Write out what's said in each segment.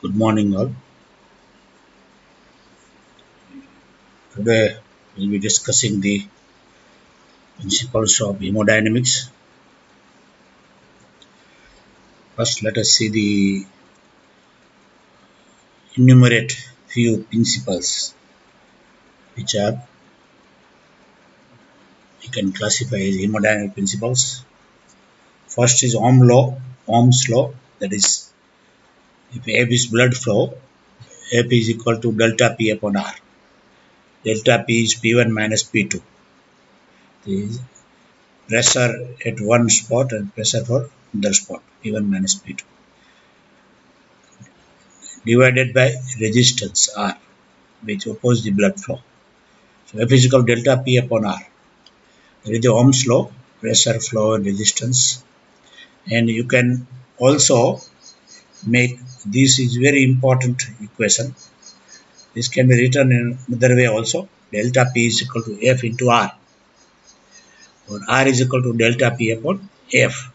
Good morning, all. Today we'll be discussing the principles of hemodynamics. First, let us see the enumerate few principles which are we can classify as hemodynamic principles. First is Ohm's law. That is, if F is blood flow, F is equal to delta P upon R. Delta P is P1 minus P2. The pressure at one spot and pressure for other spot, P1 minus P2, divided by resistance R, which oppose the blood flow. So F is equal to delta P upon R. There is the Ohm's law, pressure, flow, and resistance. And you can also make this is very important equation. This can be written in another way also. Delta P is equal to F into R, or R is equal to delta P upon F.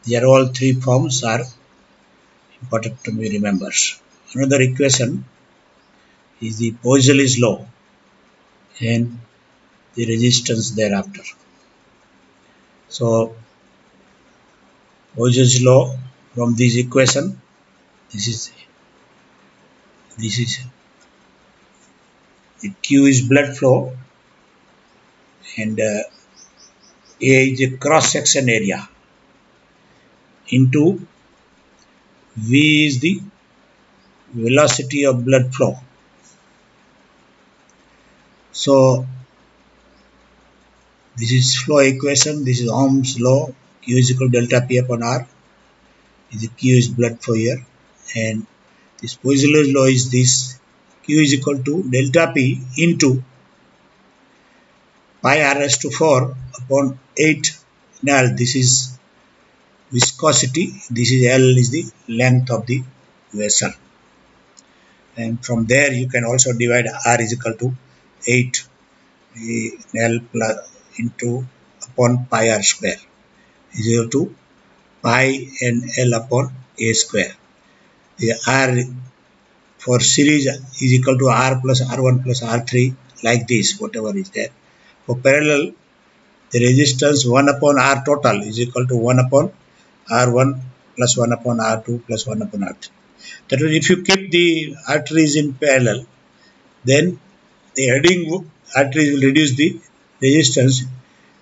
These are all three forms are important to be remembered. Another equation is the Poiseuille's law and the resistance thereafter. So Poiseuille's law from this equation, this is the Q is blood flow and A is a cross section area into V is the velocity of blood flow. So this is flow equation, this is Ohm's law, Q is equal to delta P upon R, is the Q is blood flow here, and this Poiseuille's law is this, Q is equal to delta P into pi r raised to 4 upon 8 L. This is viscosity, this is L is the length of the vessel. And from there you can also divide R is equal to 8 L plus into upon pi R square is equal to pi and L upon A square. The R for series is equal to R plus R1 plus R3 like this, whatever is there. For parallel, the resistance 1 upon R total is equal to 1 upon R1 plus 1 upon R2 plus 1 upon R3. That is, if you keep the arteries in parallel, then the adding arteries will reduce the resistance,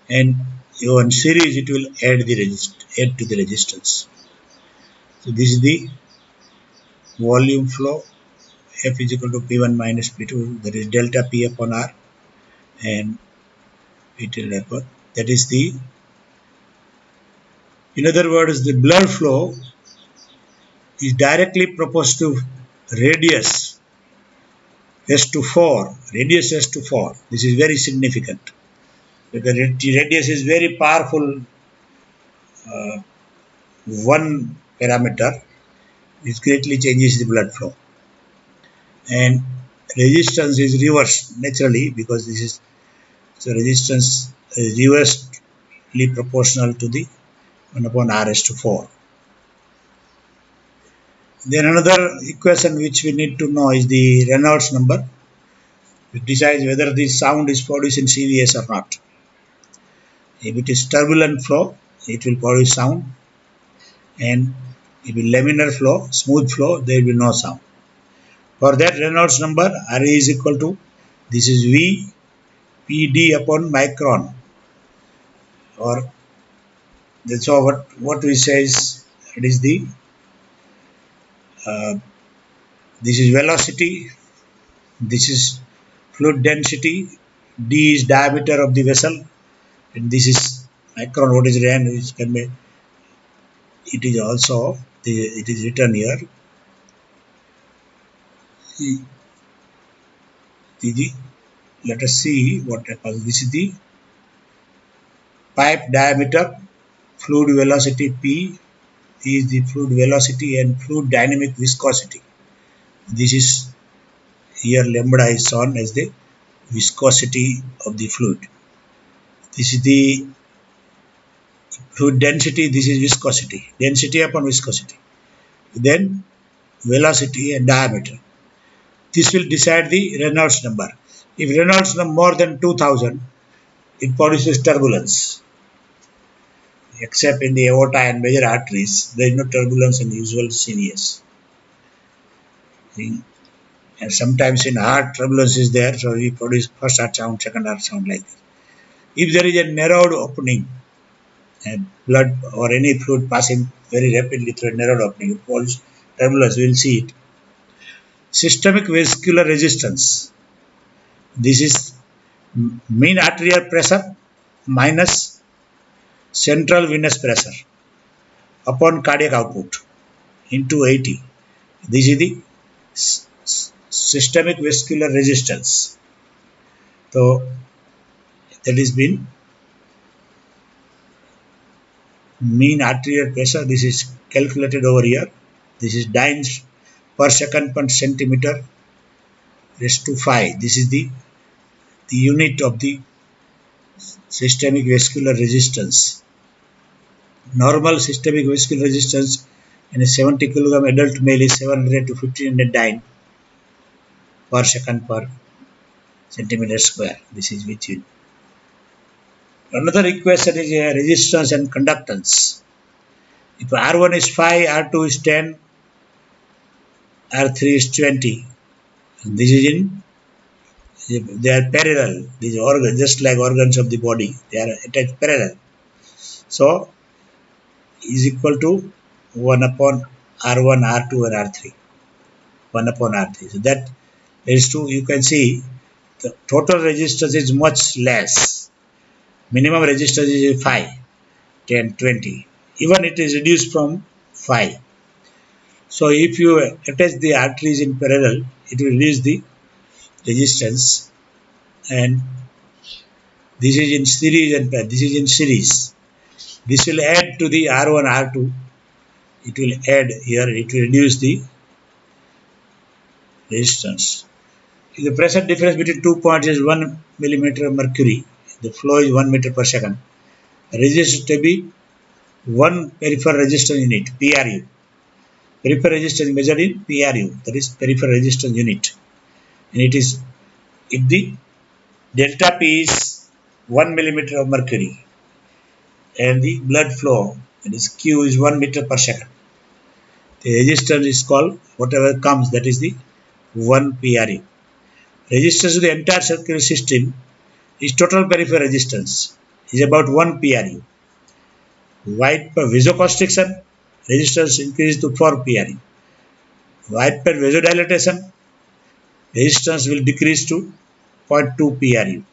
and in series it will add to the resistance. So this is the volume flow. F is equal to P1 minus P2. That is delta P upon R, and P2 upon. That is the. In other words, the blood flow is directly proportional to radius S to 4. Radius S to 4. This is very significant because radius is very powerful one parameter. It greatly changes the blood flow. And resistance is reversed naturally because this is so resistance is reversely proportional to the 1 upon R S to 4. Then another equation which we need to know is the Reynolds number. It decides whether the sound is produced in CVS or not. If it is turbulent flow, it will produce sound, and if it is laminar flow, smooth flow, there will be no sound. For that Reynolds number, R is equal to, this is V PD upon micron, or so what we say is it is the uh, this is velocity, this is fluid density, D is diameter of the vessel, and this is micron. What is ran which can be, it is also it is written here. Let us see what happens. This is the pipe diameter, fluid velocity P is the fluid velocity and fluid dynamic viscosity. This is here lambda is shown as the viscosity of the fluid. This is the fluid density, this is viscosity. Density upon viscosity. Then velocity and diameter. This will decide the Reynolds number. If Reynolds number more than 2000, it produces turbulence. Except in the aorta and major arteries, there is no turbulence in usual scenarios. And sometimes in heart, turbulence is there, so we produce first heart sound, second heart sound like this. If there is a narrowed opening, and blood or any fluid passing very rapidly through a narrowed opening, it produces turbulence, we will see it. Systemic vascular resistance. This is mean arterial pressure minus central venous pressure upon cardiac output into 80. This is the systemic vascular resistance. So that is been mean arterial pressure. This is calculated over here. This is dynes per second per centimeter raised to 5. This is the unit of the systemic vascular resistance. Normal systemic vascular resistance in a 70 kilogram adult male is 700 to 1500 dyne per second per centimeter square. This is which unit. Another equation is resistance and conductance. If R1 is 5, R2 is 10, R3 is 20. And this is in, they are parallel. These organs, just like organs of the body, they are attached parallel. So, is equal to 1 upon R1, R2 and R3. 1 upon R3. So that is to, you can see the total resistance is much less. Minimum resistance is 5, 10, 20. Even it is reduced from 5. So if you attach the arteries in parallel, it will reduce the resistance. And this is in series and this is in series. This will add to the R1, R2. It will add here, it will reduce the resistance. If the pressure difference between 2 points is 1 millimeter of mercury, the flow is 1 meter per second. Resistance to be 1 peripheral resistance unit, PRU. Peripheral resistance measured in PRU, that is peripheral resistance unit. And it is, if the delta P is 1 millimeter of mercury and the blood flow, that is Q is 1 meter per second. The resistance is called, whatever comes, that is the 1 PRU. Resistance to the entire circulatory system is total peripheral resistance is about 1 PRU. Wide per vasoconstriction, resistance increases to 4 PRU. Wide per vasodilatation, resistance will decrease to 0.2 PRU.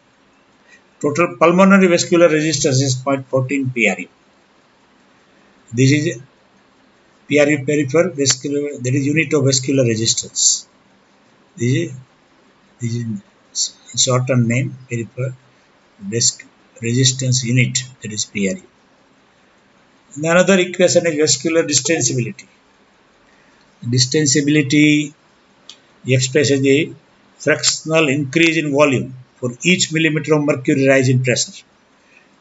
Total pulmonary vascular resistance is 0.14 PRU. This is PRU, peripheral vascular, that is unit of vascular resistance. This is shortened name, peripheral resistance unit, that is PRU. And another equation is vascular distensibility. Distensibility expresses the fractional increase in volume for each millimeter of mercury rise in pressure.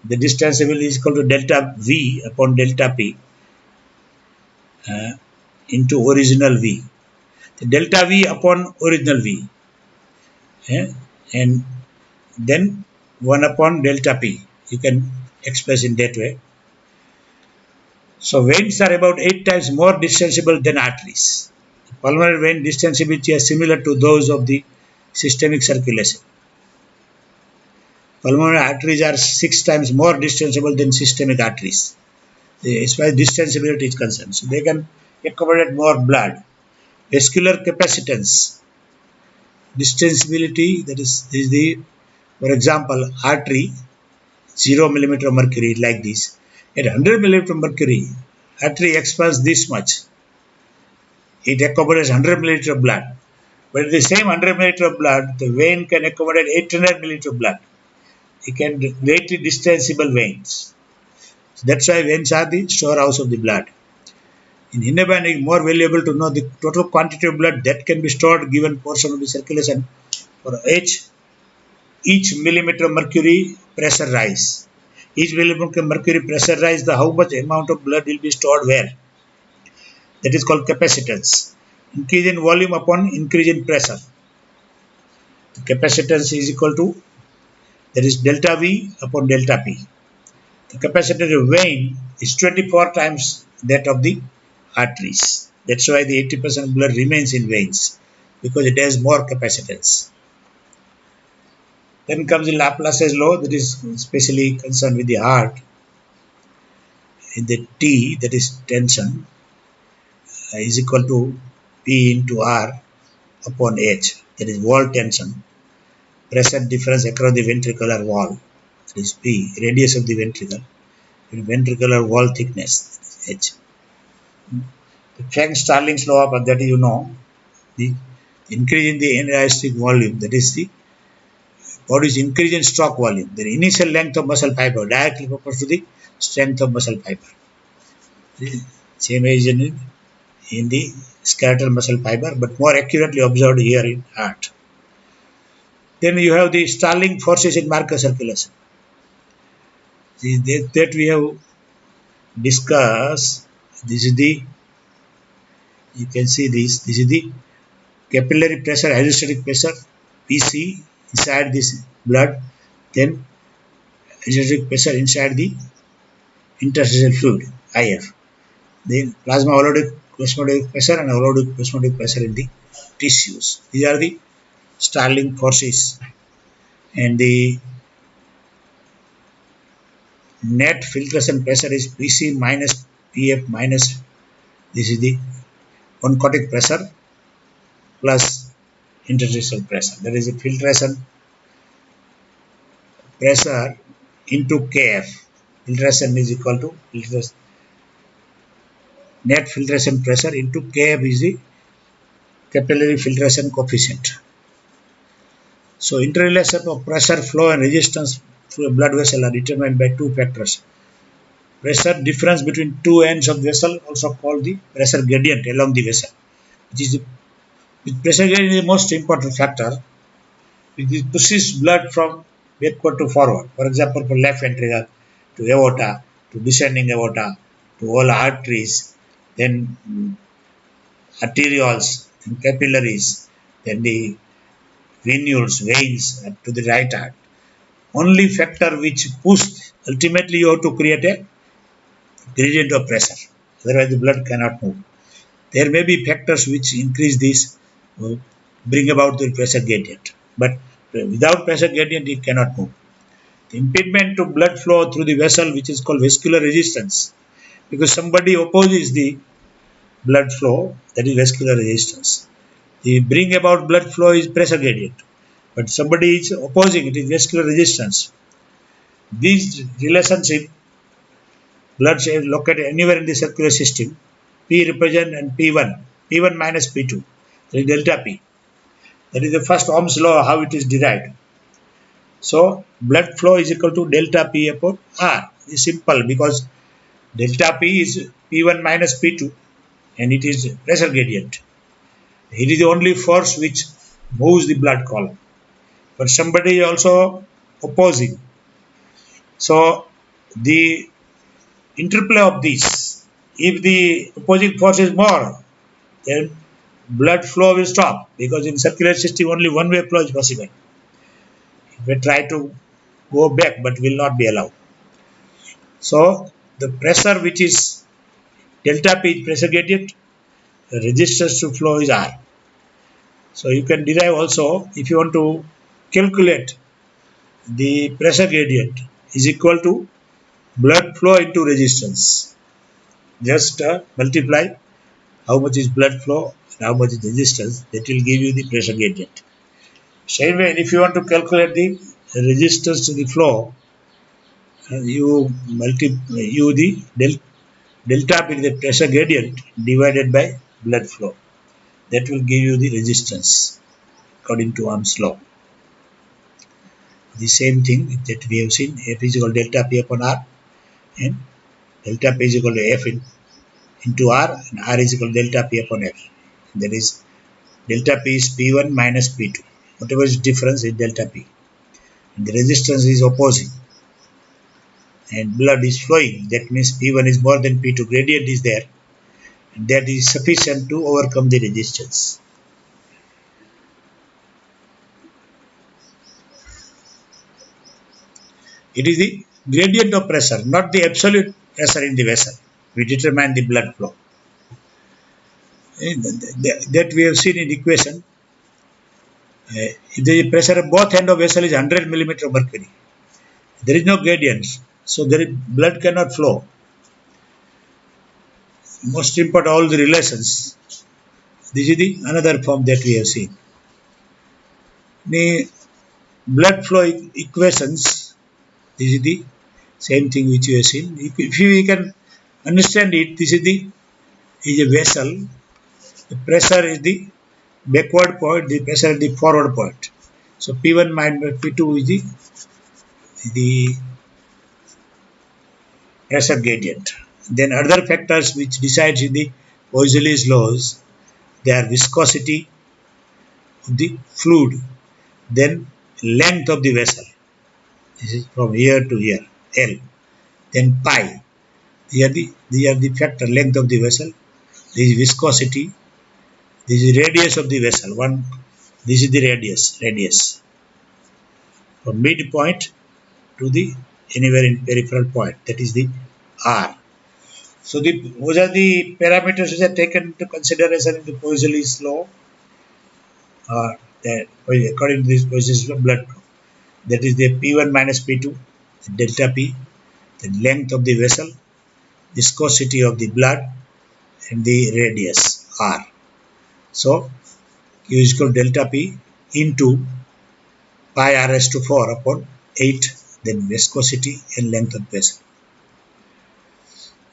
The distensibility is equal to delta V upon delta P into original V. The delta V upon original V. And then 1 upon delta P. You can express in that way. So veins are about 8 times more distensible than arteries. Pulmonary vein distensibility is similar to those of the systemic circulation. Pulmonary arteries are 6 times more distensible than systemic arteries, as far as distensibility is concerned. So they can accommodate more blood. Vascular capacitance. Distensibility, that is the, for example, artery, 0 millimeter of mercury, like this. At 100 millimeter of mercury, artery expands this much. It accommodates 100 milliliter of blood. But at the same 100 milliliter of blood, the vein can accommodate 800 milliliter of blood. It can greatly distensible veins. So that's why veins are the storehouse of the blood. In Hindenburg, it is more valuable to know the total quantity of blood that can be stored given portion of the circulation for each millimeter of mercury pressure rise. Each millimeter of mercury pressure rise, the how much amount of blood will be stored where. That is called capacitance. increase in volume upon increase in pressure. The capacitance is equal to, that is delta V upon delta P. The capacity of vein is 24 times that of the arteries. That's why the 80% blood remains in veins, because it has more capacitance. Then comes the Laplace's law, that is especially concerned with the heart. In the T, that is tension, is equal to P into R upon H, that is wall tension. Pressure difference across the ventricular wall, that is P, radius of the ventricle, and ventricular wall thickness, that is H. The Chang-Starling's law, but that you know, the increase in the inelastic volume, that is the body's increase in stroke volume. The initial length of muscle fiber directly proportional to the strength of muscle fiber. The same as in the skeletal muscle fiber, but more accurately observed here in heart. Then you have the Starling forces in Marcus circulation. That we have discussed. This is the, you can see this is the capillary pressure, hydrostatic pressure, PC, inside this blood, then hydrostatic pressure inside the interstitial fluid, IF. Then plasma allodic osmotic pressure and allodic osmotic pressure in the tissues. These are the Starling forces. And the net filtration pressure is PC minus PF minus, this is the oncotic pressure plus interstitial pressure. That is the filtration pressure into KF. Filtration is equal to net filtration pressure into KF is the capillary filtration coefficient. So interrelation of pressure, flow and resistance through a blood vessel are determined by two factors. Pressure difference between two ends of vessel, also called the pressure gradient along the vessel. The pressure gradient is the most important factor. It pushes blood from backward to forward. For example, from left ventricle to aorta, to descending aorta, to all arteries, then arterioles, then capillaries, then the venules, veins to the right heart. Only factor which pushed, ultimately you have to create a gradient of pressure. Otherwise the blood cannot move. There may be factors which increase this, bring about the pressure gradient. But without pressure gradient it cannot move. The impediment to blood flow through the vessel, which is called vascular resistance, because somebody opposes the blood flow, that is vascular resistance. The bring about blood flow is pressure gradient, but somebody is opposing it is vascular resistance. These relationship, blood is located anywhere in the circular system. P represent and P1 minus P2, that is delta P. That is the first Ohm's law, how it is derived. So blood flow is equal to delta P upon R. It is simple because delta P is P1 minus P2 and it is pressure gradient. It is the only force which moves the blood column. But somebody is also opposing. So the interplay of these, if the opposing force is more, then blood flow will stop, because in circular system only one way flow is possible. We try to go back but will not be allowed. So the pressure which is delta P is pressure gradient, the resistance to flow is R. So you can derive also, if you want to calculate the pressure gradient is equal to blood flow into resistance. Just multiply how much is blood flow and how much is resistance, that will give you the pressure gradient. Same way, if you want to calculate the resistance to the flow, you the delta P, the pressure gradient, divided by blood flow. That will give you the resistance according to Ohm's law. The same thing that we have seen, F is equal to delta P upon R, and delta P is equal to F into R, and R is equal to delta P upon F. That is, delta P is P1 minus P2. Whatever is difference is delta P. And the resistance is opposing. And blood is flowing. That means P1 is more than P2. Gradient is there. that is sufficient to overcome the resistance. It is the gradient of pressure, not the absolute pressure in the vessel. We determine the blood flow. That we have seen in equation. If the pressure of both end of vessel is 100 millimeter of mercury, there is no gradient, so blood cannot flow. Most important, all the relations. This is the another form that we have seen. The blood flow equations. This is the same thing which you have seen. If we can understand it, this is a vessel. The pressure is the backward point, the pressure is the forward point. So P1 minus P2 is the pressure gradient. Then other factors which decides in the Poiseuille's laws, they are viscosity of the fluid, then length of the vessel. This is from here to here, L. Then pi. These are the factor length of the vessel. This is viscosity. This is radius of the vessel. This is the radius from midpoint to the anywhere in peripheral point. That is the R. So those are the parameters which are taken into consideration in the Poiseuille's law. According to this Poiseuille's law, blood flow. That is the P1 minus P2, delta P, the length of the vessel, viscosity of the blood, and the radius R. So Q is equal to delta P into pi r raised to 4 upon 8, then viscosity and length of vessel.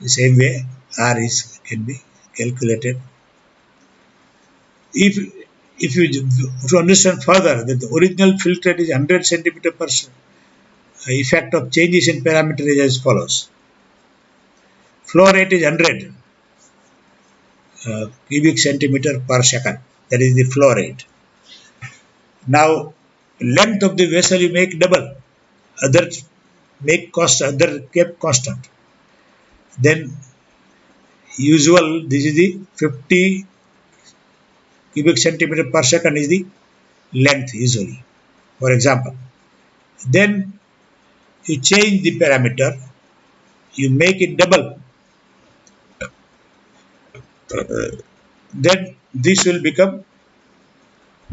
The same way R can be calculated. If you to understand further that the original filtrate is 100 centimeter per effect of changes in parameter is as follows. Flow rate is 100 cubic centimeter per second. That is the flow rate. Now, length of the vessel you make double. Others make other kept constant. Then usual, this is the 50 cubic centimeter per second is the length usually. For example, then you change the parameter, you make it double. Then this will become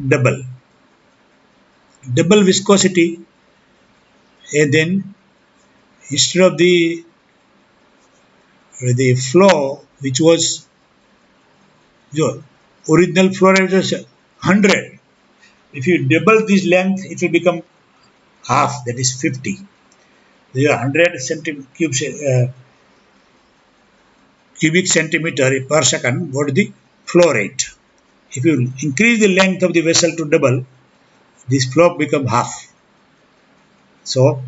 double viscosity, and then instead of the flow which was the original flow rate was 100, if you double this length it will become half, that is 50. There are 100 cubic centimeter per second. What is the flow rate? If you increase the length of the vessel to double, this flow become half. So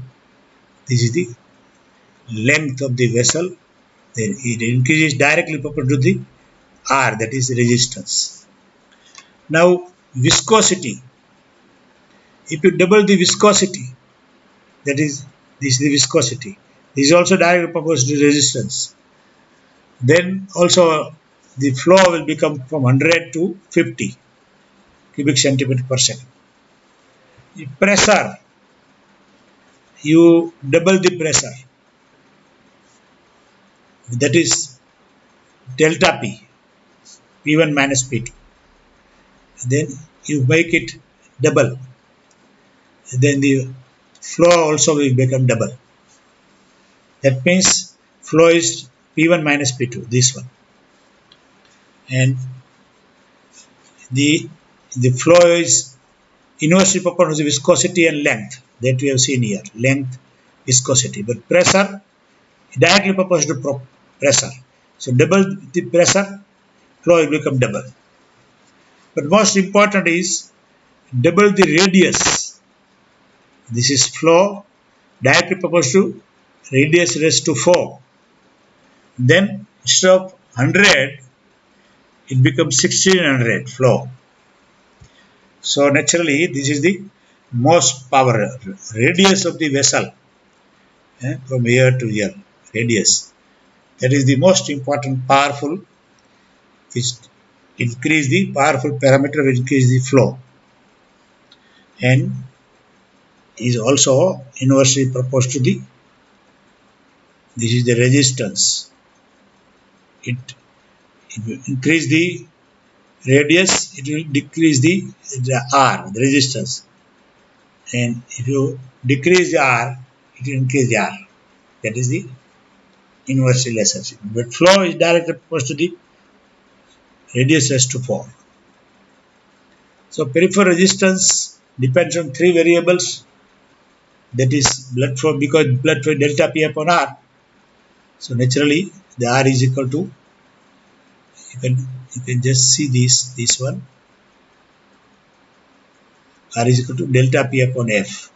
this is the length of the vessel. Then it increases directly proportional to the R, that is resistance. Now viscosity. If you double the viscosity, that is this is the viscosity. This is also directly proportional to resistance. Then also the flow will become from 100 to 50 cubic centimeter per second. The pressure, you double the pressure, that is delta P, P1 minus P2. Then you make it double. Then the flow also will become double. That means flow is P1 minus P2, this one. And the flow is inversely proportional to viscosity and length that we have seen here. Length, viscosity. But pressure directly proportional to pressure. So double the pressure, flow will become double. But most important is double the radius. This is flow directly proportional to radius raised to 4. Then instead of 100, it becomes 1600 flow. So naturally, this is the most power radius of the vessel from here to here. Radius. That is the most important, powerful which increase the powerful parameter which increase the flow, and is also inversely proportional to the, this is the resistance. If you increase the radius, it will decrease the R, the resistance, and if you decrease the R, it will increase the R. That is the inverse relationship. But flow is directly proportional to the radius raised to 4. So peripheral resistance depends on three variables, that is blood flow, because blood flow delta P upon R. So naturally the R is equal to, you can just see this one, R is equal to delta P upon F.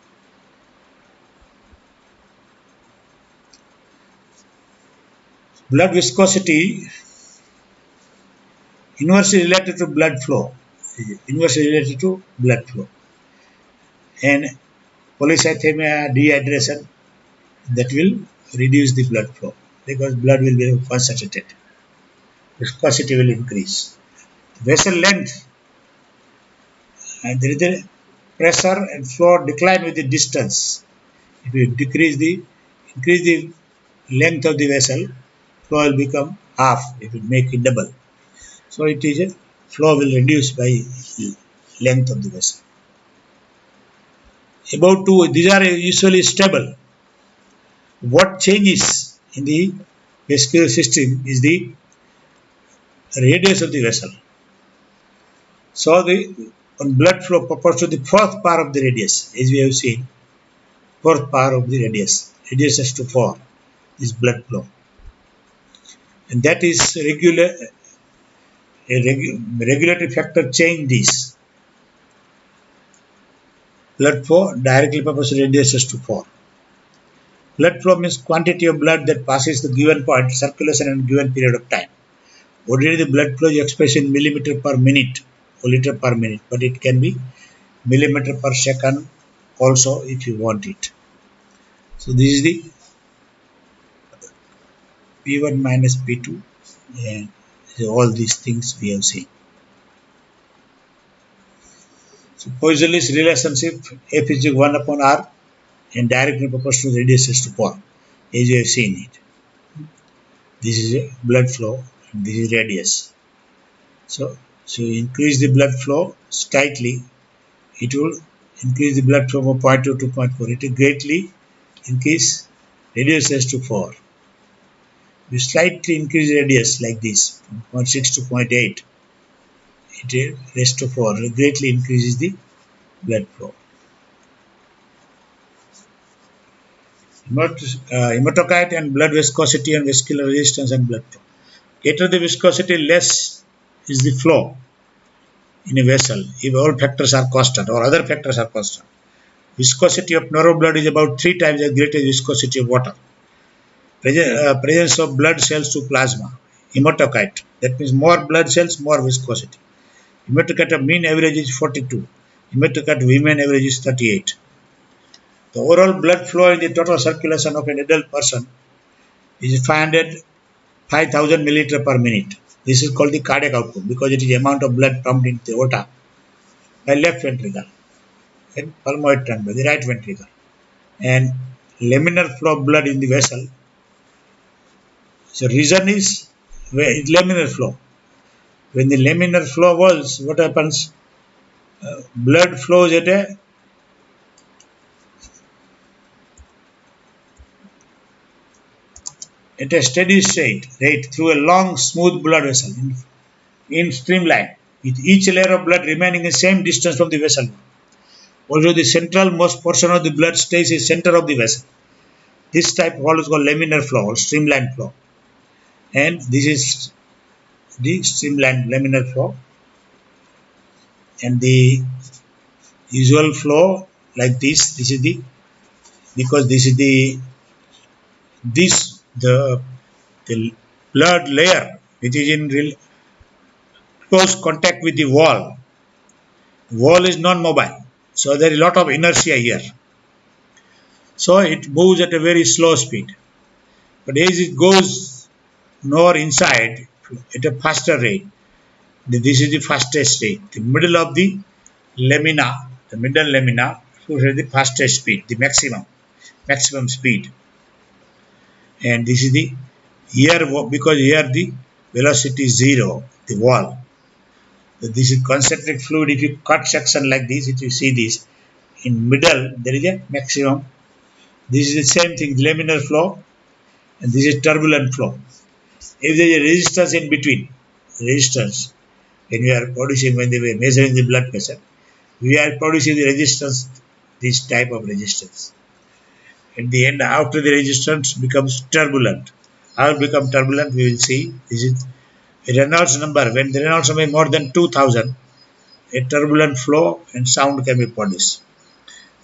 Blood viscosity inversely related to blood flow, inversely related to blood flow, and polycythemia, dehydration, that will reduce the blood flow because blood will be concentrated. Viscosity will increase. Vessel length, and there is a pressure and flow decline with the distance. If you increase the length of the vessel, flow will become half. If you make it double, so it is a flow will reduce by length of the vessel. About two, these are usually stable. What changes in the vascular system is the radius of the vessel. So the blood flow proportional to the fourth power of the radius, as we have seen, fourth power of the radius, radius is to 4 is blood flow, and that is regulatory factor change this. Blood flow directly proportional to radius is to 4. Blood flow means quantity of blood that passes the given point circulation in a given period of time. Ordinarily, the blood flow is expressed in millimeter per minute or liter per minute, but it can be millimeter per second also if you want it. So this is the P1 minus P2, and all these things we have seen. So Poiseuille's relationship F is equal 1 upon R and directly proportional to radius is to 4, as you have seen it. This is a blood flow and this is radius. So increase the blood flow slightly, it will increase the blood flow from 0.2 to 0.4. It will greatly increase radius as to 4. We slightly increase radius like this from 0.6 to 0.8. It will raise to 4. It greatly increases the blood flow. Hematocrit and blood viscosity and vascular resistance and blood flow. Greater the viscosity, less is the flow in a vessel if all factors are constant or other factors are constant. Viscosity of narrow blood is about 3 times as great as viscosity of water. Presence of blood cells to plasma, hematocrit, that means more blood cells, more viscosity. Hematocrit of mean average is 42. Hematocrit of women average is 38. The overall blood flow in the total circulation of an adult person is 5,000 milliliter per minute. This is called the cardiac output because it is the amount of blood pumped into the aorta by left ventricle and pulmonary trunk by the right ventricle. And laminar flow of blood in the vessel. So reason is laminar flow. When the laminar flow was, what happens? Blood flows at a steady state rate through a long smooth blood vessel in streamline, with each layer of blood remaining the same distance from the vessel. Also, the central most portion of the blood stays in the center of the vessel. This type of is called laminar flow or streamline flow, and this is the streamline laminar flow. And the usual flow like this is the, because this is the blood layer which is in real close contact with the wall. Wall is non-mobile, so there is a lot of inertia here. So it moves at a very slow speed. But as it goes more inside at a faster rate, This is the fastest state. The middle of the lamina, the middle lamina, shows the fastest speed, the maximum speed. And this is the here, because here the velocity is zero, the wall. So this is concentric fluid. If you cut section like this, if you see this, in middle there is a maximum. This is the same thing, laminar flow, and this is turbulent flow. If there is a resistance in between, resistance, when we are producing, when they were measuring the blood pressure, we are producing the resistance, this type of resistance. At the end, after the resistance becomes turbulent. How it become turbulent, we will see. This is a Reynolds number. When the Reynolds number is more than 2000, a turbulent flow and sound can be produced.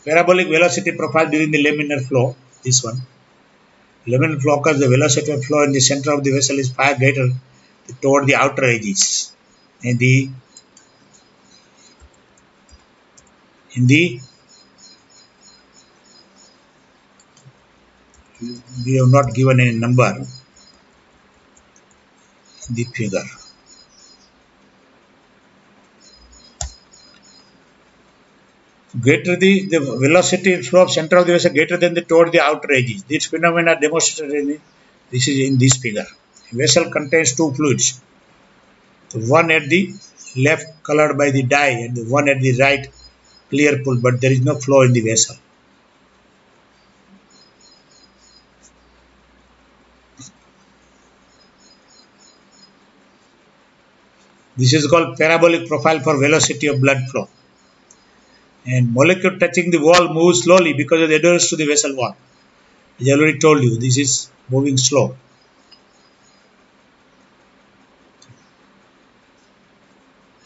Parabolic velocity profile during the laminar flow, this one. Laminar flow occurs, the velocity of flow in the center of the vessel is far greater toward the outer edges. In the we have not given any number in the figure. Greater the velocity in flow of center of the vessel greater than the toward the outer edges. This phenomena demonstrated this is in this figure. A vessel contains two fluids. The one at the left colored by the dye and the one at the right clear pool, but there is no flow in the vessel. This is called parabolic profile for velocity of blood flow. And molecule touching the wall moves slowly because of the adherence to the vessel wall. As I already told you, this is moving slow.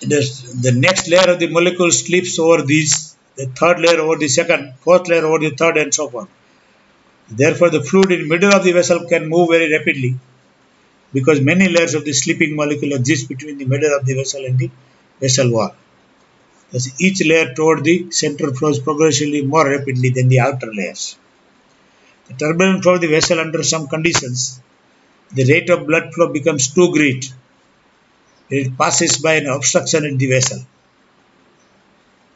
The next layer of the molecule slips over these, the third layer over the second, fourth layer over the third, and so on. Therefore, the fluid in the middle of the vessel can move very rapidly because many layers of the slipping molecule exist between the middle of the vessel and the vessel wall. Thus, each layer toward the center flows progressively more rapidly than the outer layers. The turbulent flow of the vessel under some conditions, the rate of blood flow becomes too great when it passes by an obstruction in the vessel,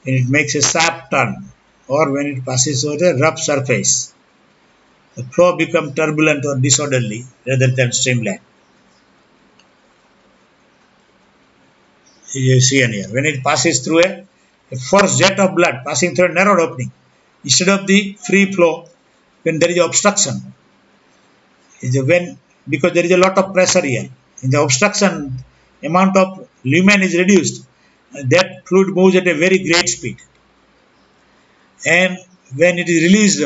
when it makes a sharp turn, or when it passes over a rough surface. The flow becomes turbulent or disorderly rather than streamlined. You see in here, when it passes through a forced jet of blood passing through a narrowed opening, instead of the free flow, when there is obstruction, because there is a lot of pressure here, in the obstruction, amount of lumen is reduced, that fluid moves at a very great speed. And when it is released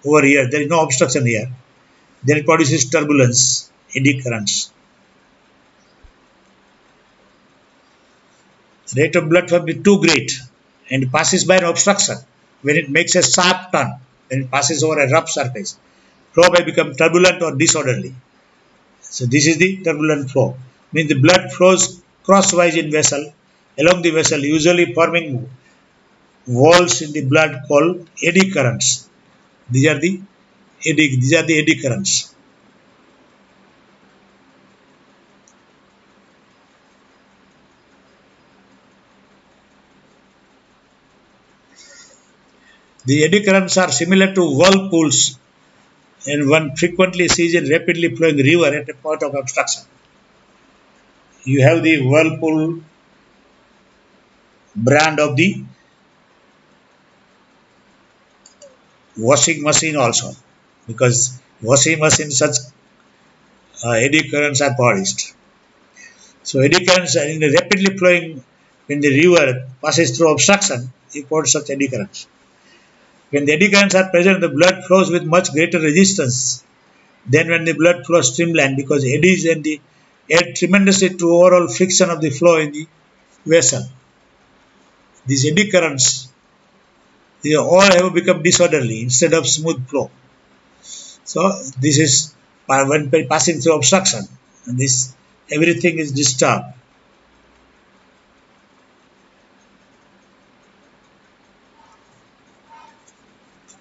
over here, there is no obstruction here, then it produces turbulence, eddy currents. The rate of blood flow will be too great and passes by an obstruction. When it makes a sharp turn, when it passes over a rough surface, flow may become turbulent or disorderly. So this is the turbulent flow. Means the blood flows crosswise in vessel, along the vessel, usually forming walls in the blood called eddy currents. These are the eddy currents. The eddy currents are similar to whirlpools, and one frequently sees a rapidly flowing river at a point of obstruction. You have the Whirlpool brand of the washing machine also, because washing machine such eddy currents are produced. So eddy currents are in a rapidly flowing, when the river passes through obstruction, you produce such eddy currents. When the eddy currents are present, the blood flows with much greater resistance than when the blood flows streamlined, because eddies and the add tremendously to overall friction of the flow in the vessel. These eddy currents, they all have become disorderly instead of smooth flow. So this is when passing through obstruction, and this everything is disturbed.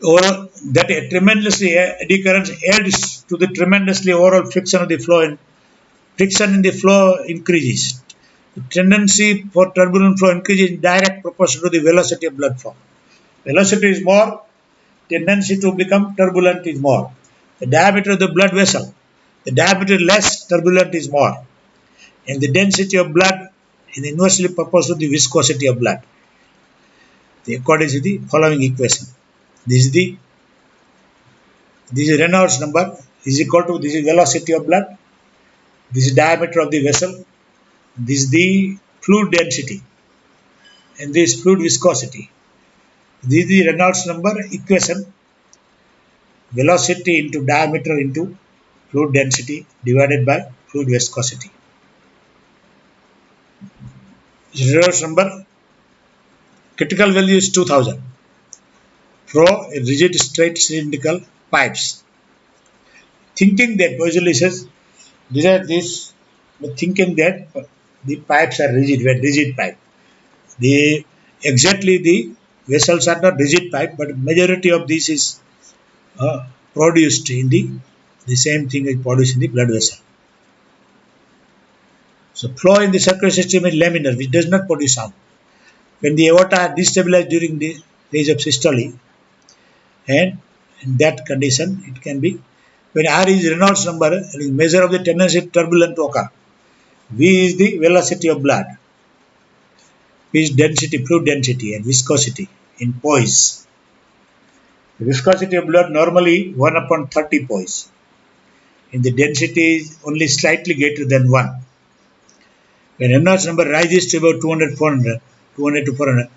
Overall, that tremendously eddy currents adds to the tremendously overall friction of the flow, and friction in the flow increases. The tendency for turbulent flow increases in direct proportion to the velocity of blood flow. Velocity is more, tendency to become turbulent is more. The diameter of the blood vessel, the diameter less, turbulent is more. And the density of blood is inversely proportional to the viscosity of blood. According to the following equation. This is Reynolds number is equal to this is velocity of blood, this is diameter of the vessel, this is the fluid density, and this fluid viscosity. This is the Reynolds number equation, velocity into diameter into fluid density divided by fluid viscosity. Reynolds number, critical value is 2000 for rigid straight cylindrical pipes. Thinking that, Boiselle says, these are this, thinking that the pipes are rigid pipe. The exactly the vessels are not rigid pipe, but majority of this is produced in the same thing is produced in the blood vessel. So flow in the circulatory system is laminar, which does not produce sound. When the aorta are destabilized during the phase of systole, and in that condition, it can be when R is Reynolds number, it is measure of the tendency of turbulent to occur. V is the velocity of blood. P is density, fluid density, and viscosity in poise. The viscosity of blood normally 1 upon 30 poise. And the density is only slightly greater than 1. When Reynolds number rises to about 200 to 400,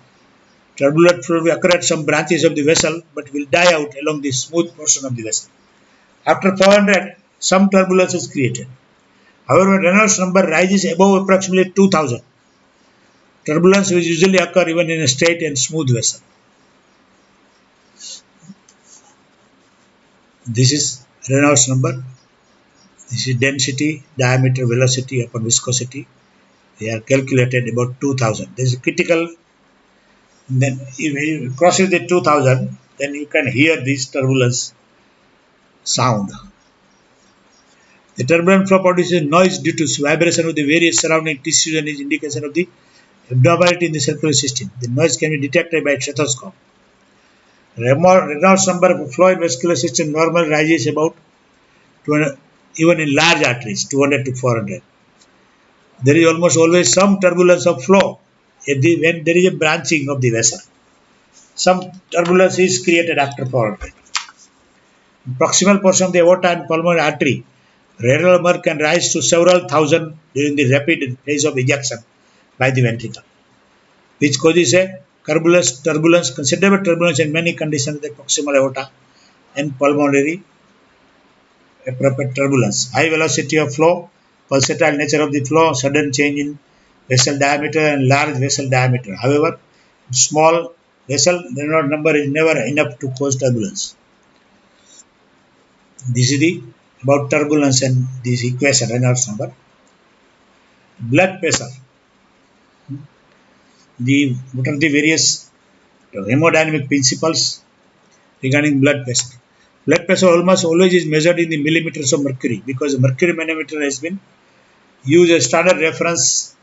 turbulent fluid will occur at some branches of the vessel but will die out along the smooth portion of the vessel. After 400, some turbulence is created. However, when Reynolds number rises above approximately 2000, turbulence will usually occur even in a straight and smooth vessel. This is Reynolds number. This is density, diameter, velocity upon viscosity. They are calculated about 2000. This is critical. Then if you crosses the 2000, then you can hear this turbulence sound. The turbulent flow produces noise due to vibration of the various surrounding tissues and is indication of the abnormality in the circulatory system. The noise can be detected by stethoscope. Reynolds number of flow in vascular system normal rises about 200, even in large arteries, 200 to 400. There is almost always some turbulence of flow when there is a branching of the vessel. Some turbulence is created after 400. In proximal portion of the aorta and pulmonary artery, radial murk can rise to several thousand during the rapid phase of ejection by the ventricle, which causes a turbulence, considerable turbulence in many conditions of the proximal aorta and pulmonary appropriate turbulence. High velocity of flow, pulsatile nature of the flow, sudden change in vessel diameter and large vessel diameter. However, small vessel Reynolds number is never enough to cause turbulence. This is the about turbulence and this equation Reynolds number. Blood pressure. What are the various hemodynamic principles regarding blood pressure? Blood pressure almost always is measured in the millimeters of mercury because the mercury manometer has been used as standard reference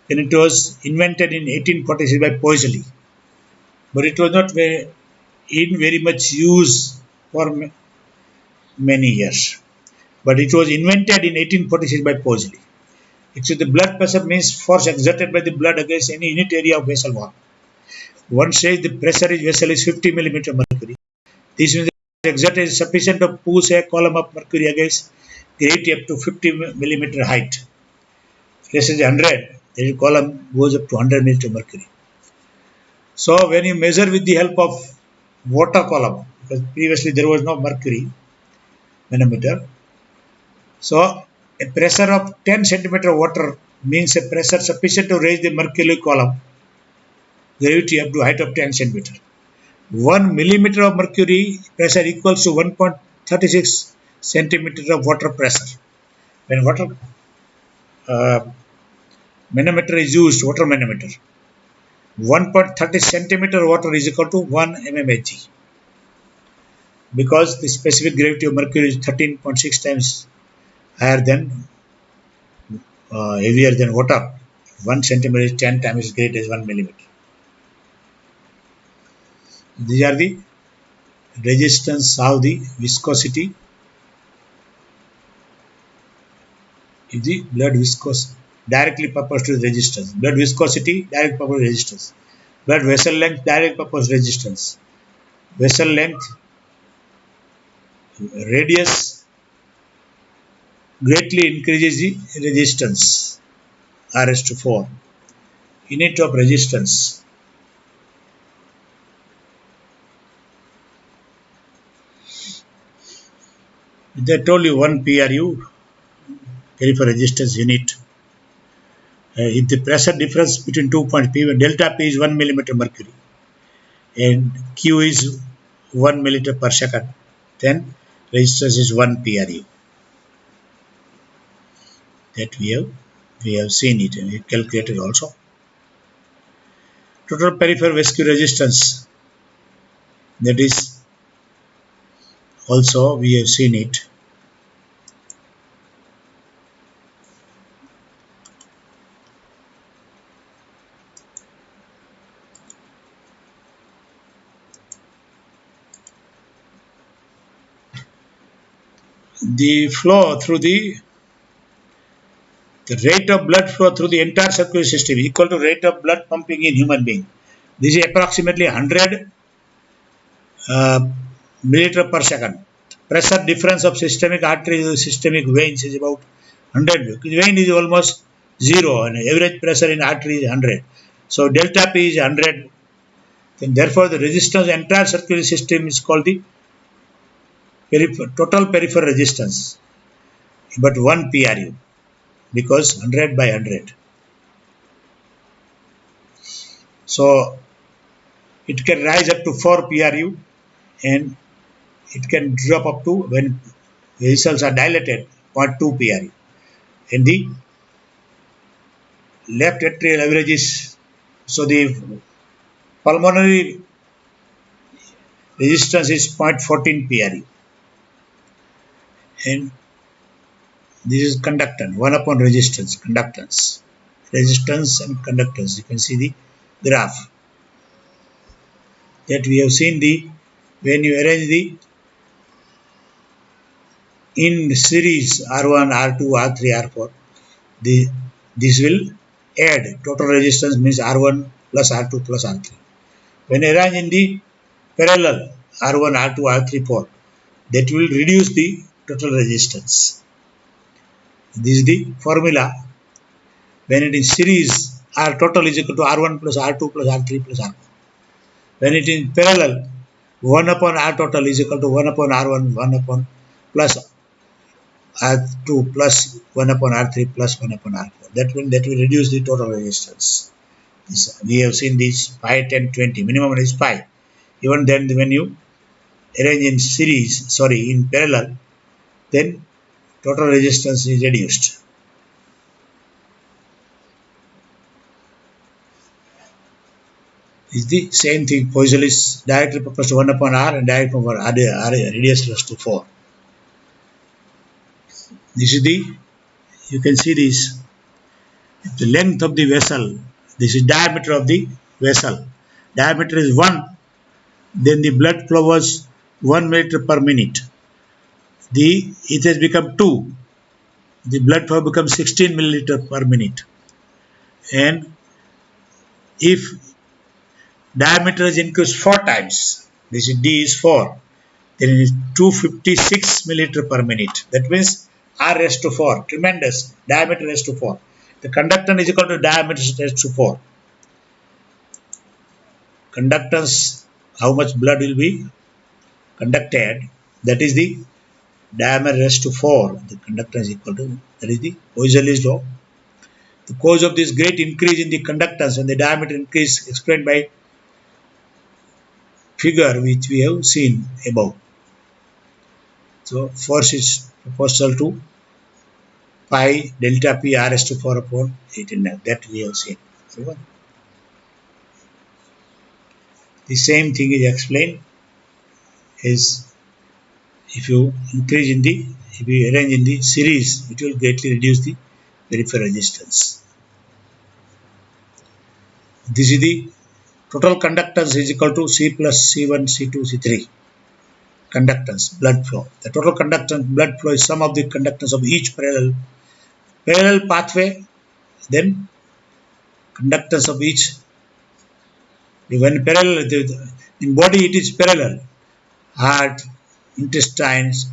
when it was invented in 1846 by Poiseuille. But it was not in very much use for many years. But it was invented in 1846 by Poiseuille. Actually, the blood pressure means force exerted by the blood against any unit area of vessel wall. One says the pressure in vessel is 50 millimeter mercury. This means the exerted is sufficient to push a column of mercury against gravity up to 50 millimeter height. Pressure is 100, the column goes up to 100 millimeter mercury. So when you measure with the help of water column, because previously there was no mercury manometer, so a pressure of 10 centimeter water means a pressure sufficient to raise the mercury column gravity up to height of 10 centimeter. 1 millimeter of mercury pressure equals to 1.36 centimeter of water pressure. When water manometer is used, water manometer, 1.30 centimeter water is equal to 1 mmHg. Because the specific gravity of mercury is 13.6 times higher than heavier than water. 1 centimeter is 10 times as great as 1 millimeter. These are the resistance, how the viscosity is the blood viscosity directly proportional to resistance. Blood viscosity direct proportional to resistance. Blood vessel length direct proportional to resistance. Vessel length, radius greatly increases the resistance. Rs to 4. Unit of resistance. They told you 1 PRU, peripheral resistance unit. If the pressure difference between 2 points P, delta P is 1 millimeter mercury and Q is 1 milliliter per second, then resistance is 1 PRU. That we have seen it and we calculated also. Total peripheral vascular resistance, that is also we have seen it. The flow through the rate of blood flow through the entire circulatory system equal to rate of blood pumping in human being. This is approximately 100 milliliter per second. Pressure difference of systemic arteries and systemic veins is about 100. Vein is almost 0 and average pressure in artery is 100. So delta P is 100. Then therefore the resistance of entire circulatory system is called the total peripheral resistance, but 1 PRU because 100 by 100. So it can rise up to 4 PRU and it can drop up to, when vessels are dilated, 0.2 PRU. And the left atrial average is, so the pulmonary resistance is 0.14 PRU. And this is conductance, 1 upon resistance, conductance. Resistance and conductance. You can see the graph. That we have seen the, when you arrange the in series R1, R2, R3, R4, this will add total resistance means R1 plus R2 plus R3. When arranged in the parallel R1, R2, R3, 4, that will reduce the total resistance. This is the formula. When it is series, R total is equal to R1 plus R2 plus R3 plus R4. When it is parallel, 1 upon R total is equal to 1 upon R1, 1 upon plus R2 plus 1 upon R3 plus 1 upon R4. That will reduce the total resistance. We have seen this pi 10 20. Minimum is pi. Even then, when you arrange in series, in parallel, then total resistance is reduced. It's the same thing. Poisson is directly proportional to 1 upon R and directly over R radius plus to 4. This is the, you can see this, the length of the vessel. This is diameter of the vessel. Diameter is 1, then the blood flow was 1 milliliter per minute. It has become 2. The blood flow becomes 16 milliliter per minute. And if diameter is increased 4 times, this is D is 4, then it is 256 milliliter per minute. That means R raised to 4, tremendous, diameter raised to 4. The conductance is equal to diameter raised to 4. Conductance, how much blood will be conducted, that is the diameter raised to 4. The conductance is equal to, that is the Poisson's law. The cause of this great increase in the conductance and the diameter increase explained by figure which we have seen above. So force is proportional to pi delta P R S to 4 upon 18. That we have seen. The same thing is explained is if you increase in the, if you arrange in the series, it will greatly reduce the peripheral resistance. This is the total conductance is equal to C plus C1, C2, C3. Conductance, blood flow. The total conductance, blood flow is sum of the conductance of each parallel pathway, then conductance of each. When parallel, in body it is parallel. Heart, intestines,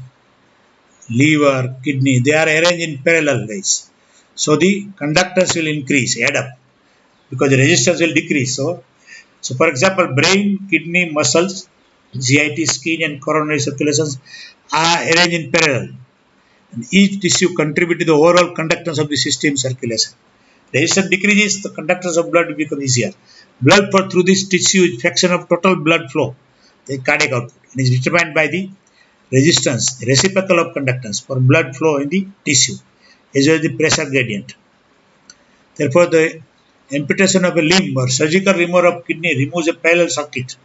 liver, kidney, they are arranged in parallel ways. So the conductance will increase, add up, because the resistance will decrease. So for example, brain, kidney, muscles, GIT, skin, and coronary circulations are arranged in parallel. And each tissue contributes to the overall conductance of the system circulation. Resistance decreases, the conductance of blood becomes easier. Blood flow through this tissue is fraction of total blood flow, the cardiac output, and is determined by the resistance, the reciprocal of conductance for blood flow in the tissue, as well as the pressure gradient. Therefore, the amputation of a limb or surgical removal of kidney removes a parallel circuit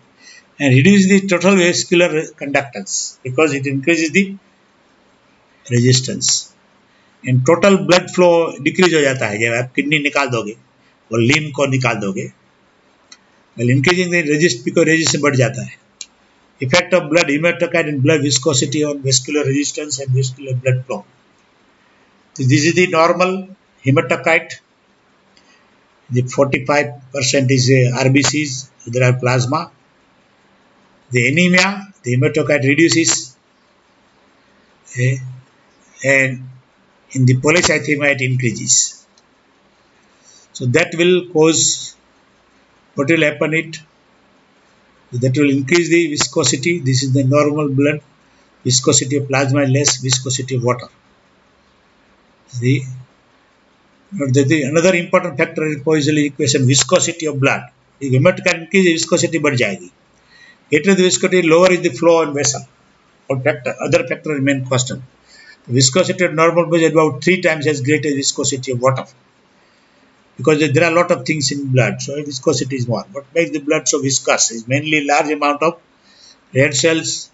and reduces the total vascular conductance because it increases the resistance. And total blood flow decrease हो जाता है जब आप kidney निकाल दोगे और limb को निकाल दोगे. Well, increasing the resist because resistance बढ़ जाता है. Effect of blood hematocrit and blood viscosity on vascular resistance and vascular blood flow. So this is the normal hematocrit. The 45% is RBCs, there are plasma. The anemia, the hematocrit reduces, and in the polycythemia it increases. So that will cause, what will happen it? That will increase the viscosity. This is the normal blood. Viscosity of plasma is less viscosity of water. Another important factor in Poiseuille equation, viscosity of blood. If hematocrit increase, viscosity बढ़ जाएगी. Greater the viscosity, lower is the flow in vessel. Other factor remain constant. The viscosity of normal blood is about 3 times as great as viscosity of water. Because there are a lot of things in blood, so viscosity is more. What makes the blood so viscous is mainly large amount of red cells,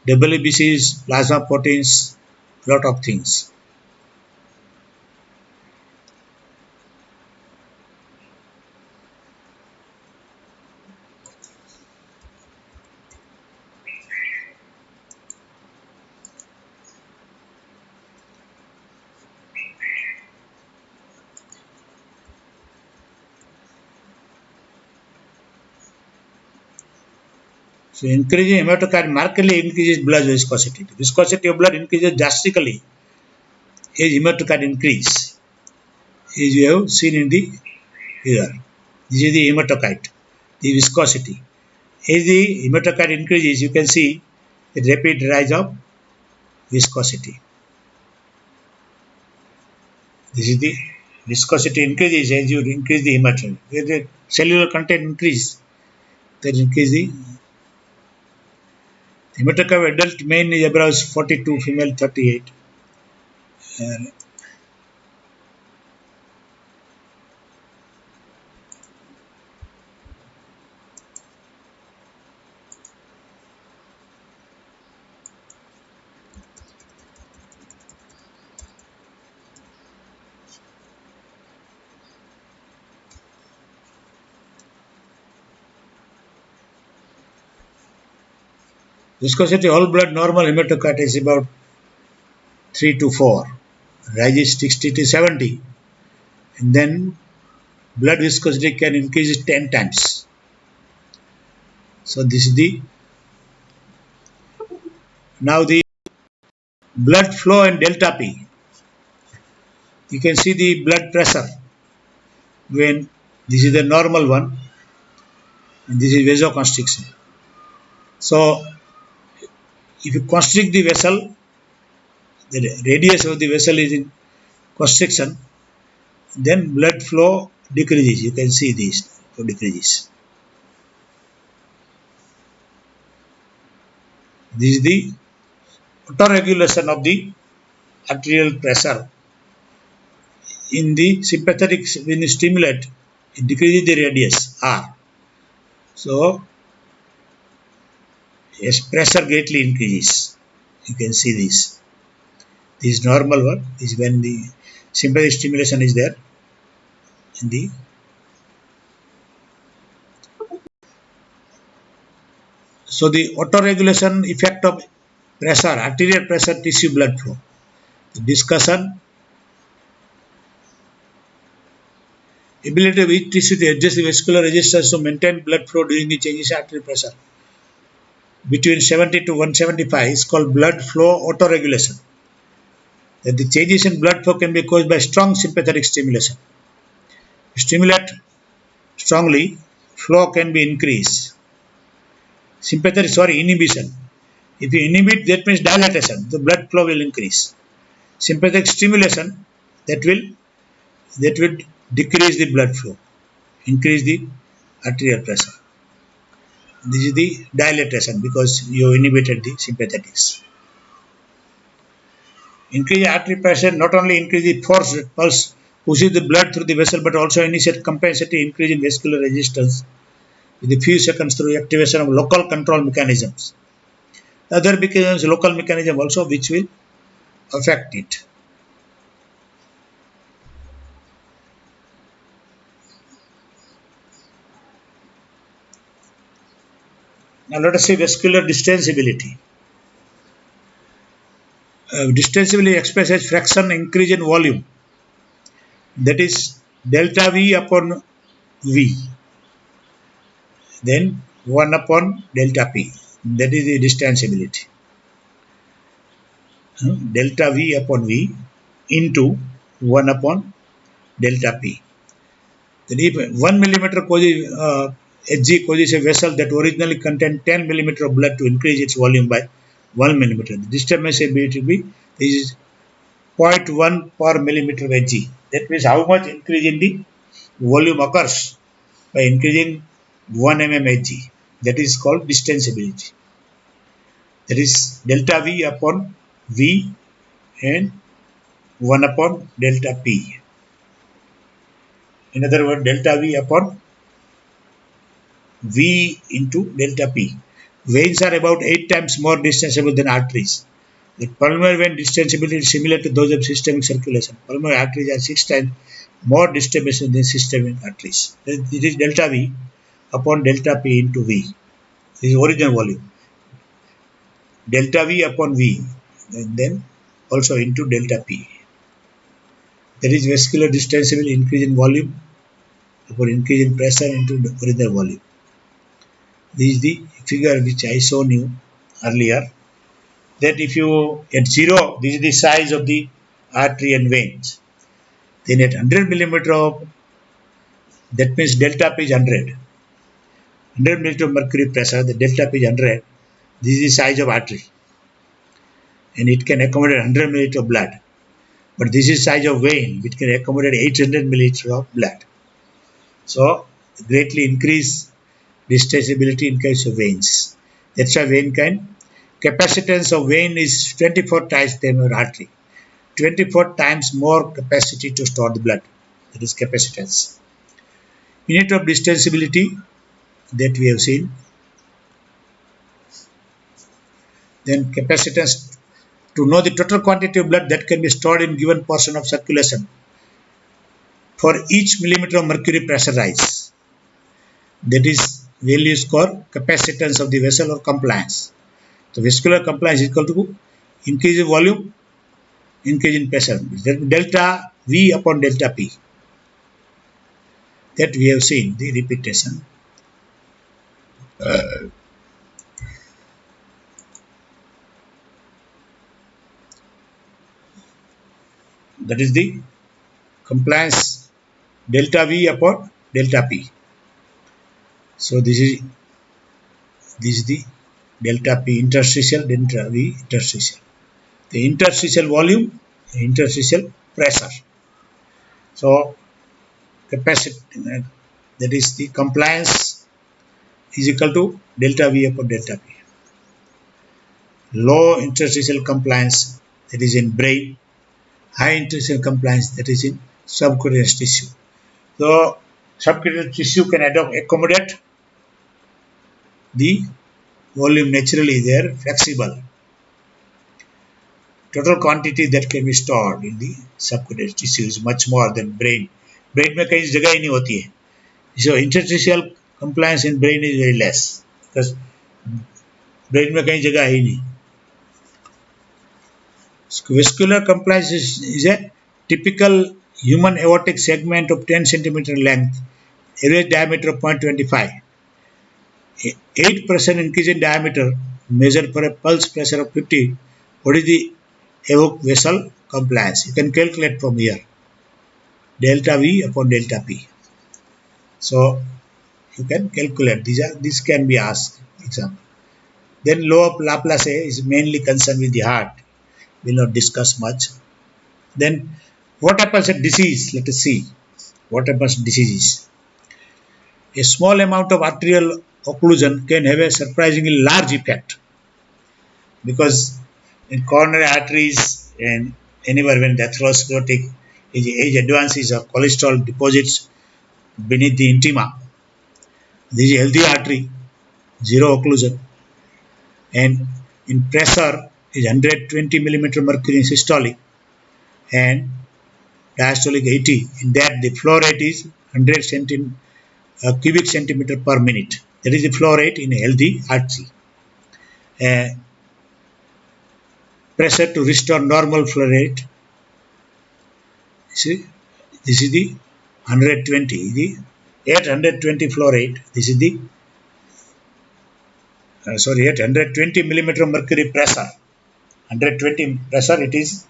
WBCs, plasma proteins, lot of things. So increasing hematocrit markedly increases blood viscosity. The viscosity of blood increases drastically as hematocrit increase, as you have seen in the figure. This is the hematocrit, the viscosity. As the hematocrit increases, you can see the rapid rise of viscosity. This is the viscosity increases as you increase the hematocrit. The cellular content increase, that increase the hematocrit of adult male is about 42, female 38. Viscosity whole blood normal hematocrit is about 3 to 4, rises 60 to 70, and then blood viscosity can increase 10 times. So this is the, now the blood flow and delta P. You can see the blood pressure when this is the normal one and this is vasoconstriction. So if you constrict the vessel, the radius of the vessel is in constriction, then blood flow decreases. You can see this flow decreases. This is the auto-regulation of the arterial pressure. In the sympathetic, when you stimulate, it decreases the radius R. So yes, pressure greatly increases. You can see this. This is normal one. This is when the sympathetic stimulation is there in the So the auto-regulation effect of pressure, arterial pressure, tissue blood flow. The discussion, ability of each tissue to adjust the vascular resistance to maintain blood flow during the changes in arterial pressure between 70 to 175 is called blood flow auto-regulation. That the changes in blood flow can be caused by strong sympathetic stimulation. Stimulate strongly, flow can be increased. Inhibition. If you inhibit, that means dilatation, the blood flow will increase. Sympathetic stimulation, that will decrease the blood flow, increase the arterial pressure. This is the dilatation because you inhibited the sympathetics. Increase artery pressure not only increase the force pulse pushes the blood through the vessel but also initiate compensatory increase in vascular resistance with a few seconds through activation of local control mechanisms. Other mechanisms, local mechanism also which will affect it. Now let us see vascular distensibility. Distensibility expressed as fraction increase in volume, that is delta V upon V, then 1 upon delta P, that is the distensibility. Delta V upon V into 1 upon delta P. Then if 1 millimeter causes, Hg causes a vessel that originally contained 10 millimeter of blood to increase its volume by 1 millimeter. The distensibility is 0.1 per millimeter of Hg. That means how much increase in the volume occurs by increasing 1 mm Hg. That is called distensibility. That is delta V upon V and 1 upon delta P. In other words, delta V upon V into delta P. Veins are about 8 times more distensible than arteries. The pulmonary vein distensibility is similar to those of systemic circulation. Pulmonary arteries are 6 times more distensible than systemic arteries. It is delta V upon delta P into V. This is original volume. Delta V upon V and then also into delta P. There is vascular distensibility increase in volume upon increase in pressure into the original volume. This is the figure which I shown you earlier. That if you at 0, this is the size of the artery and veins. Then at 100 millimeter of, that means delta P is 100. 100 millimeter of mercury pressure, the delta P is 100. This is the size of artery. And it can accommodate 100 milliliter of blood. But this is size of vein, which can accommodate 800 milliliter of blood. So, greatly increase distensibility in case of veins. That's why vein capacitance of vein is 24 times than of artery. 24 times more capacity to store the blood. That is capacitance. Unit of distensibility that we have seen. Then capacitance, to know the total quantity of blood that can be stored in given portion of circulation for each millimeter of mercury pressure rise. That is value is called capacitance of the vessel or compliance. So vascular compliance is equal to increase in volume, increase in pressure. Delta V upon delta P. That we have seen the repetition. That is the compliance delta V upon delta P. So this is the delta P interstitial, delta V interstitial. The interstitial volume, the interstitial pressure. So capacity, that is the compliance is equal to delta V upon delta P. Low interstitial compliance, that is in brain. High interstitial compliance, that is in subcutaneous tissue. So subcutaneous tissue can accommodate the volume naturally, they are flexible. Total quantity that can be stored in the subcutaneous tissue is much more than brain. Brain में कहीं जगह ही नहीं होती है. So interstitial compliance in brain is very less because brain में कहीं जगह है ही नहीं. Vascular compliance is a typical human aortic segment of 10 centimeter length, average diameter of 0.25. 8% increase in diameter measured for a pulse pressure of 50. What is the aortic vessel compliance? You can calculate from here. Delta V upon delta P. So you can calculate. These can be asked, for example. Then law of Laplace is mainly concerned with the heart. Will not discuss much. Then what happens at disease? Let us see what happens in diseases. A small amount of arterial occlusion can have a surprisingly large effect because in coronary arteries and anywhere when the atherosclerotic age advances or cholesterol deposits beneath the intima, this is a healthy artery, zero occlusion, and in pressure is 120 millimeter mercury in systolic and diastolic 80. In that the flow rate is 100 cubic centimeter per minute. That is the flow rate in a healthy artery. Pressure to restore normal flow rate. See, this is the 120. The 820 flow rate. This is the 820 millimeter mercury pressure. 120 pressure. It is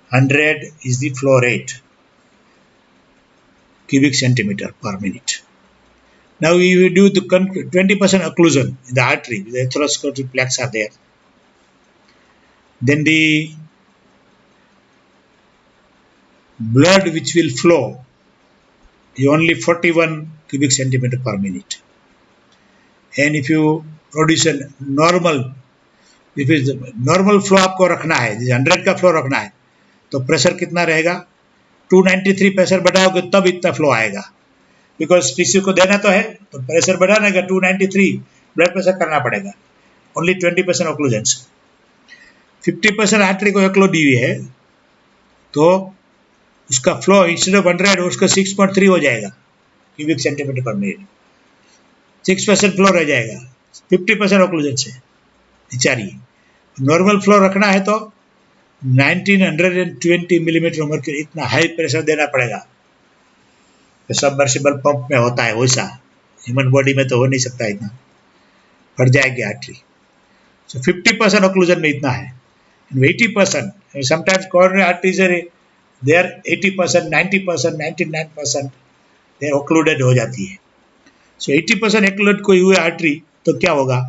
100 is the flow rate cubic centimeter per minute. Now we will do the 20% occlusion in the artery. The atherosclerotic plaques are there. Then the blood which will flow is only 41 cubic centimeter per minute. And if you produce a normal, if normal flow आपको रखना है, 100 का flow रखना है, तो pressure कितना रहेगा? 293 pressure बढ़ाओगे तब इतना फ्लो आएगा. बिकॉज टिश्यू को देना तो है, तो प्रेशर बढ़ाने का 293 ब्लड प्रेशर करना पड़ेगा. Only 20% occlusion. 50% आर्टरी को एक्लो दी हुई है, तो उसका फ्लो इंस्टेड ऑफ 100 उसका 6.3 हो जाएगा क्यूबिक सेंटीमीटर पर मिनट. 6% फ्लो रह जाएगा 50% ऑक्लूजन से. विचारिए, नॉर्मल फ्लो रखना है तो 1920 मिलीमीटर मर्क्यूरी इतना हाई प्रेशर देना पड़ेगा. सबमर्सिबल पंप में होता है वैसा, ह्यूमन बॉडी में तो हो नहीं सकता इतना, फट जाएगी आर्टरी. सो 50% ऑक्लूजन में इतना है. 80%, sometimes coronary arteries are they are 80%, 90%, 99% they are occluded हो जाती है. So 80% occluded कोई हुए आर्टरी तो क्या होगा?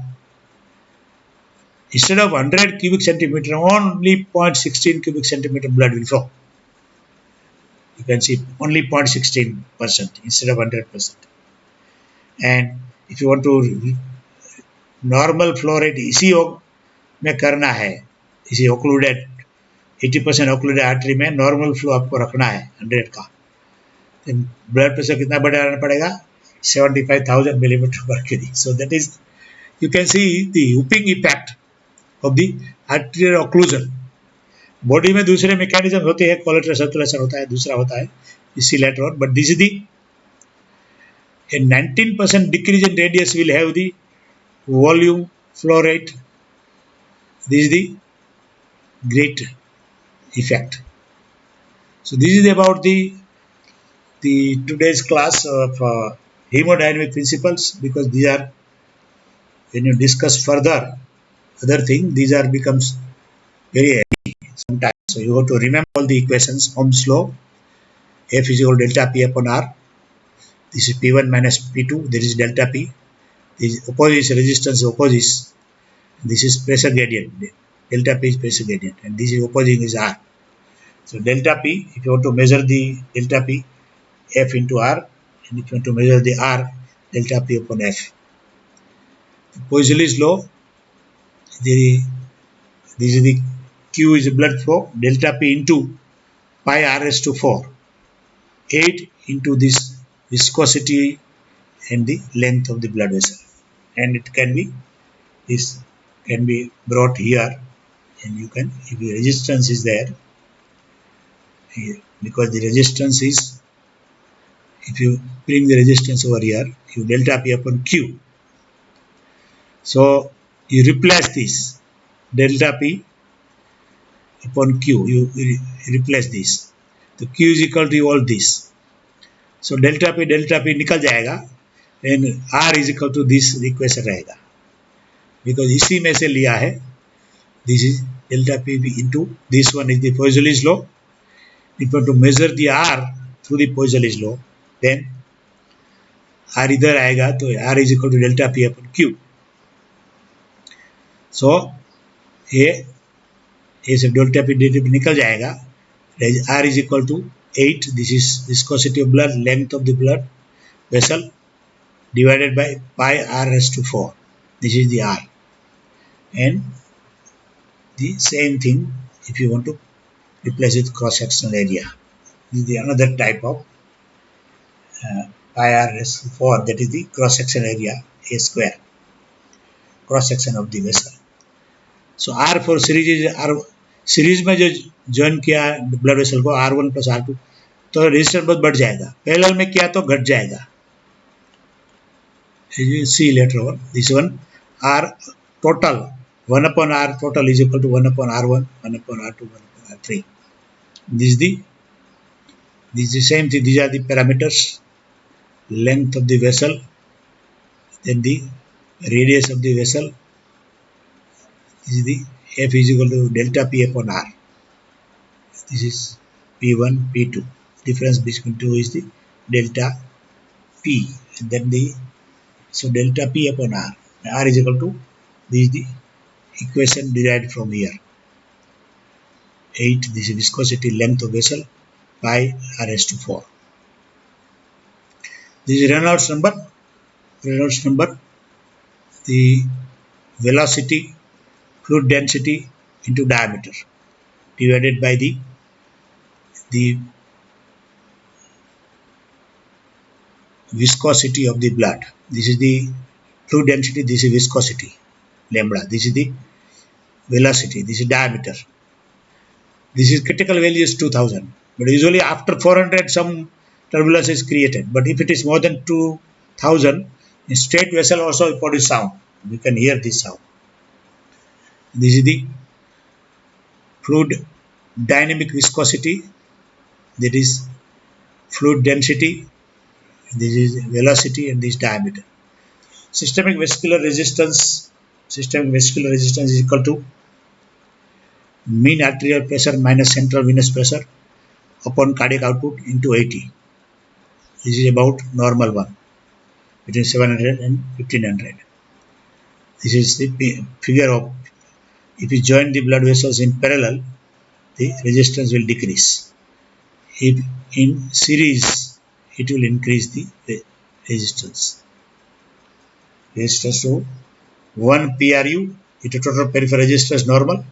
Instead of 100 cubic centimeter, only 0.16 cubic centimeter blood will flow. You can see only 0.16% instead of 100%. And if you want to normal flow rate इसी में करना है, इसी occluded 80% occluded artery में normal flow आपको रखना है 100 का, then blood pressure कितना बढ़ाना पड़ेगा? 75,000 millimeter mercury. So that is, you can see the whooping effect of the arterial occlusion. Body में दूसरे मैकेनिज्म होते हैं, कोलेटरल सर्कुलेशन होता है, दूसरा होता है इसी later on, but this is the 19% decrease in radius will have the volume flow rate. This is the great effect. So this is about the today's class of hemodynamic principles, because these are, when you discuss further other thing, these are becomes very heavy sometimes. So you have to remember all the equations. Ohm's law, F is equal to delta P upon R. This is P1 minus P2. There is delta P. This opposite resistance opposes. This is pressure gradient. Delta P is pressure gradient, and this is opposing is R. So delta P, if you want to measure the delta P, F into R, and if you want to measure the R, delta P upon F. Poiseuille's law, this is the Q is blood flow, delta P into pi R raised to 4, 8 into this viscosity and the length of the blood vessel, and it can be, this can be brought here, and you can, if the resistance is there here, because the resistance is, if you bring the resistance over here, you delta P upon Q. So You replace this delta P upon Q. You replace this. तो Q is equal to all this. So delta P निकल जाएगा and R is equal to this equation रहेगा because इसी में से लिया है. This is delta P into this one is the Poiseuille's law. If you want to measure the R through the Poiseuille's law, then R इधर आएगा तो R is equal to delta P upon Q. So ये सब delta P निकल जाएगा. R is equal to 8. This is viscosity of blood, length of the blood vessel divided by pi R raised to 4. This is the R. And the same thing if you want to replace with cross-sectional area. This is the another type of pi R raised to 4, that is the cross-section area A square, cross-section of the vessel. So R for series is R series में जो join किया blood vessel को R1 plus R2 तो resistance बहुत बढ़ जाएगा. Parallel में किया तो घट जाएगा. See later on this one R total 1 upon R total is equal to 1 upon R1, 1 upon R2, 1 upon R3. This is the same thing. These are the parameters: length of the vessel, then the radius of the vessel. This is the F is equal to delta P upon R. This is P1, P2. Difference between two is the delta P. And then so delta P upon R. R is equal to, this is the equation derived from here. 8. This is viscosity, length of vessel, pi R raised to 4. This is Reynolds number. Reynolds number. The velocity, fluid density into diameter divided by the viscosity of the blood. This is the fluid density, this is viscosity, lambda. This is the velocity, this is diameter. This is critical value is 2000, but usually after 400 some turbulence is created. But if it is more than 2000, in straight vessel also produce sound. You can hear this sound. This is the fluid dynamic viscosity, that is fluid density, this is velocity, and this diameter. Systemic vascular resistance is equal to mean arterial pressure minus central venous pressure upon cardiac output into 80. This is about normal one, between 700 and 1500. This is the figure of, if you join the blood vessels in parallel, the resistance will decrease. If in series, it will increase the resistance. So 1 PRU, it is total peripheral resistance normal,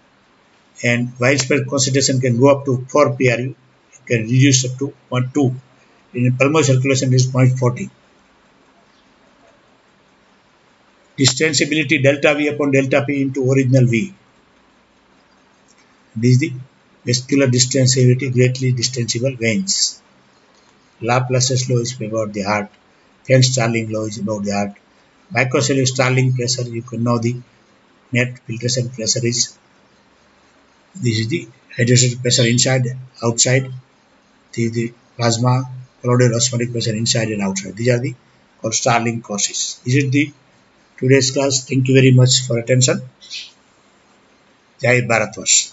and widespread concentration can go up to 4 PRU. It can reduce up to 0.2. In pulmonary circulation, it is 0.40. Distensibility delta V upon delta P into original V. This is the vascular distensibility, greatly distensible veins. Laplace's law is about the heart. French-Starling law is about the heart. Microcellular Starling pressure, you can know the net filtration pressure is. This is the hydrostatic pressure inside, outside. This is the plasma colloidal osmotic pressure inside and outside. These are the called Starling causes. This is the today's class. Thank you very much for attention. Jai Bharatvarsh.